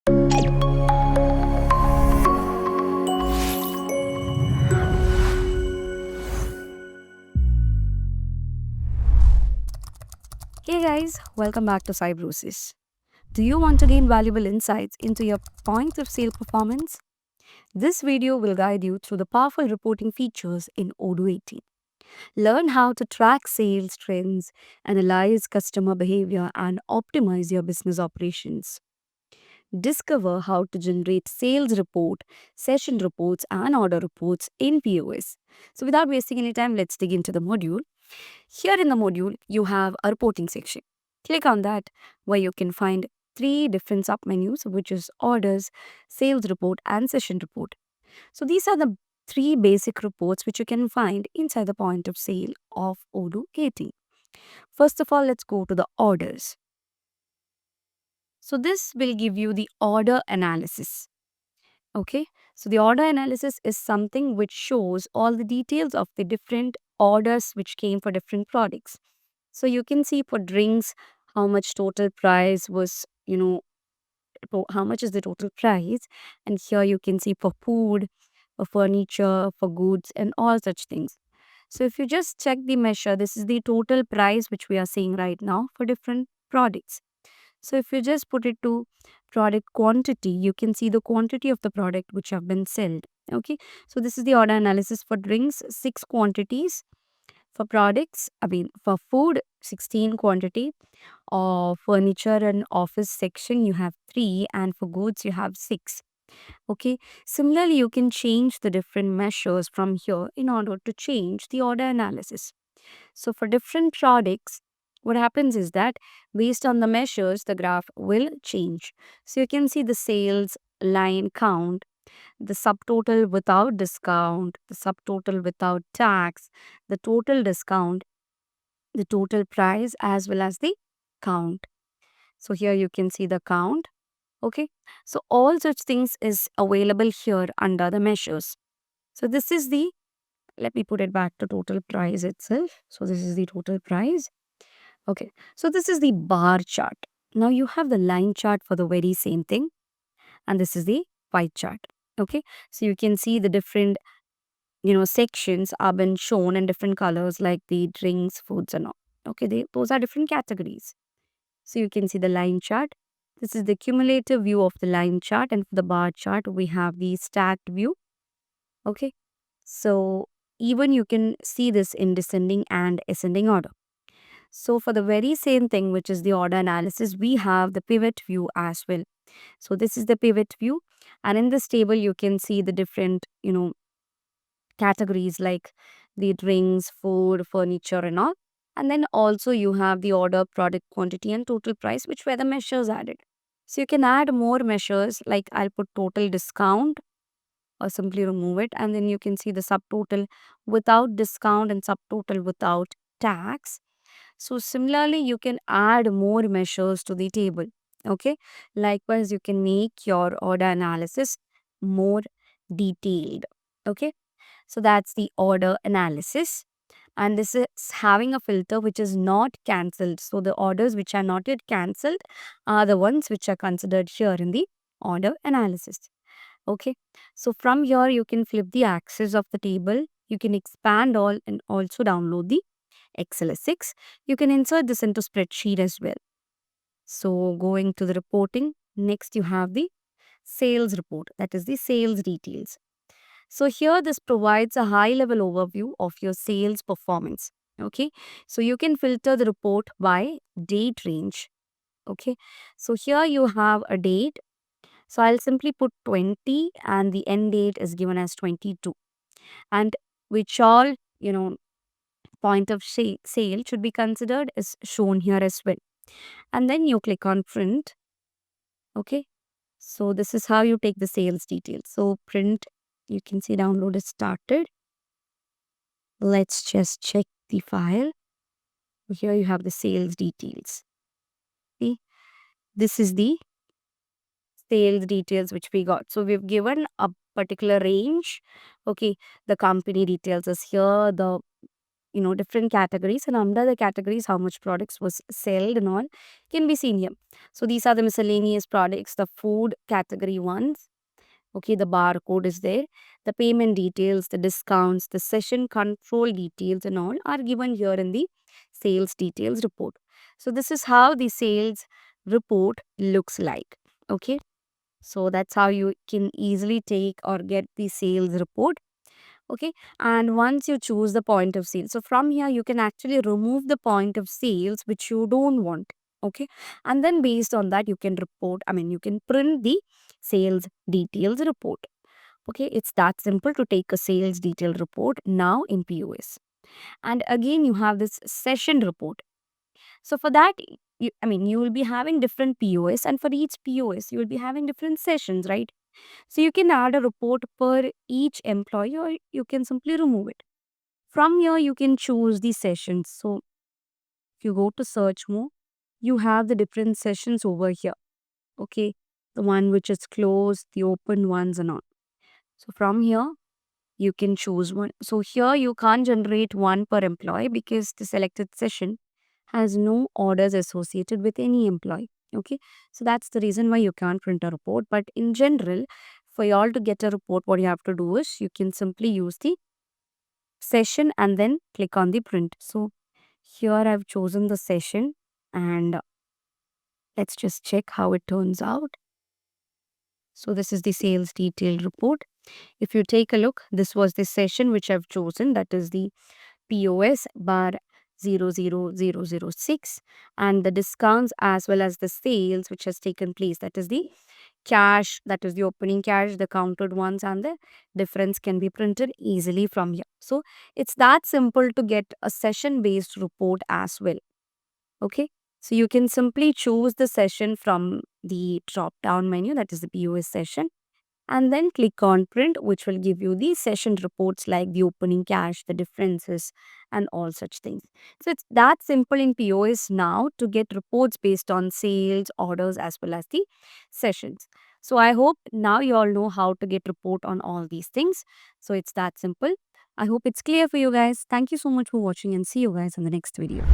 Hey guys, welcome back to Cybrosys. Do you want to gain valuable insights into your point of sale performance? This video will guide you through the powerful reporting features in Odoo 18. Learn how to track sales trends, analyze customer behavior, and optimize your business operations. Discover how to generate sales report, session reports, and order reports in POS. So, without wasting any time, let's dig into the module. Here in the module, you have a reporting section. Click on that where you can find three different submenus, which is orders, sales report, and session report. So these are the three basic reports which you can find inside the point of sale of Odoo 18. First of all, let's go to the orders. So this will give you the order analysis. Okay, so the order analysis is something which shows all the details of the different orders which came for different products. So you can see for drinks how much total price was, how much is the total price. And here you can see for food, for furniture, for goods, and all such things. So if you just check the measure, this is the total price which we are seeing right now for different products. So if you just put it to product quantity, you can see the quantity of the product which have been sold. Okay, so this is the order analysis for drinks, 6 quantities. For products, for food, 16 quantity. Or furniture and office section, you have 3, and for goods, you have 6. Okay, similarly, you can change the different measures from here in order to change the order analysis. So, for different products, what happens is that based on the measures, the graph will change. So, you can see the sales line count, the subtotal without discount, the subtotal without tax, the total discount, the total price, as well as the count. So here you can see the count. Okay. So all such things is available here under the measures. So this is the, let me put it back to total price itself. So this is the total price. Okay. So this is the bar chart. Now you have the line chart for the very same thing. And this is the pie chart. Okay. So you can see the different, sections are been shown in different colors like the drinks, foods and all. Okay. Those are different categories. So you can see the line chart. This is the cumulative view of the line chart, and for the bar chart, we have the stacked view. Okay. So even you can see this in descending and ascending order. So for the very same thing, which is the order analysis, we have the pivot view as well. So this is the pivot view. And in this table, you can see the different, categories like the drinks, food, furniture, and all. And then also you have the order, product quantity, and total price, which were the measures added. So you can add more measures like I'll put total discount or simply remove it. And then you can see the subtotal without discount and subtotal without tax. So similarly, you can add more measures to the table. Okay. Likewise, you can make your order analysis more detailed. Okay. So that's the order analysis. And this is having a filter which is not cancelled. So the orders which are not yet cancelled are the ones which are considered here in the order analysis. Okay. So from here, you can flip the axis of the table. You can expand all and also download the XLS6. You can insert this into spreadsheet as well. So going to the reporting, next you have the sales report, that is the sales details. So here this provides a high level overview of your sales performance. Okay. So you can filter the report by date range. Okay. So here you have a date. So I'll simply put 20 and the end date is given as 22. And which all, point of sale should be considered is shown here as well. And then you click on print. Okay. So this is how you take the sales details. So print, you can see download is started. Let's just check the file. Here you have the sales details. See, this is the sales details which we got. So we've given a particular range. Okay, the company details is here, the different categories, and under the categories how much products was sold and all can be seen here. So these are the miscellaneous products, the food category ones. Okay, the barcode is there. The payment details, the discounts, the session control details and all are given here in the sales details report. So this is how the sales report looks like. Okay, so that's how you can easily take or get the sales report. Okay, and once you choose the point of sale, so from here you can actually remove the point of sales which you don't want. Okay, and then based on that you can you can print the sales details report. Okay, it's that simple to take a sales detail report now in POS. And again you have this session report. So for that, you will be having different POS, and for each POS you will be having different sessions, right? So you can add a report per each employee, or you can simply remove it. From here, you can choose the sessions. So if you go to search more, you have the different sessions over here. Okay, the one which is closed, the open ones, and all. So from here, you can choose one. So here you can't generate one per employee because the selected session has no orders associated with any employee. Okay, so that's the reason why you can't print a report. But in general, for you all to get a report, what you have to do is you can simply use the session and then click on the print. So here I've chosen the session, and let's just check how it turns out. So this is the sales detail report. If you take a look, this was the session which I've chosen, that is the POS bar 00006, and the discounts as well as the sales which has taken place, that is the cash, that is the opening cash, the counted ones, and the difference can be printed easily from here. So it's that simple to get a session based report as well. Okay, so you can simply choose the session from the drop down menu, that is the POS session, and then click on print, which will give you the session reports like the opening cash, the differences, and all such things. So it's that simple in POS now to get reports based on sales, orders, as well as the sessions. So I hope now you all know how to get report on all these things. So it's that simple. I hope it's clear for you guys. Thank you so much for watching, and see you guys in the next video.